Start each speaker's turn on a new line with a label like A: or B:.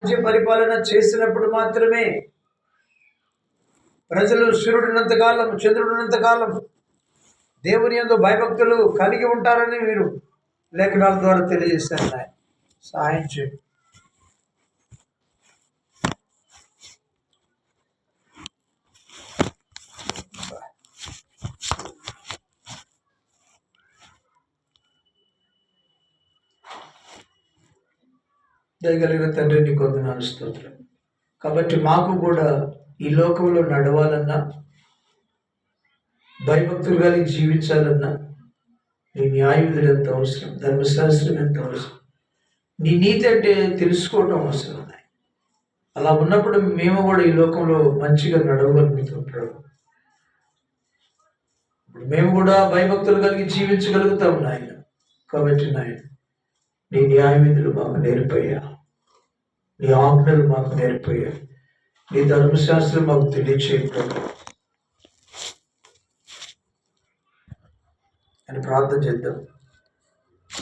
A: పరిపాలన చేసినప్పుడు మాత్రమే ప్రజలు సూర్యుడున్నంత కాలం, చంద్రుడున్నంత కాలం దేవుని యందు భయభక్తులు కలిగి ఉంటారని మీరు లేఖనాల ద్వారా తెలియజేశారు. సహాయం చేయండి. దయగలిగిన తండ్రి, నీకు వందనాలు, స్తోత్రం. కాబట్టి మాకు కూడా ఈ లోకంలో నడవాలన్నా, భయభక్తులు కలిగి జీవించాలన్నా నీ న్యాయవిధులు ఎంత అవసరం, ధర్మశాస్త్రం ఎంత అవసరం, నీ నీతి అంటే తెలుసుకోవడం అవసరం. అలా ఉన్నప్పుడు మేము కూడా ఈ లోకంలో మంచిగా నడవగలుగుతాం ప్రభు. ఇప్పుడు మేము కూడా భయభక్తులు కలిగి జీవించగలుగుతాం నాయన. కాబట్టి నాయన, నీ న్యాయవిధులు మాకు నేర్పయ్యా, నీ ఆజ్ఞలు మాకు నేర్పయ్యా, నీ ధర్మశాస్త్రం మాకు తెలియచేయడం అని ప్రార్థన చేద్దాం.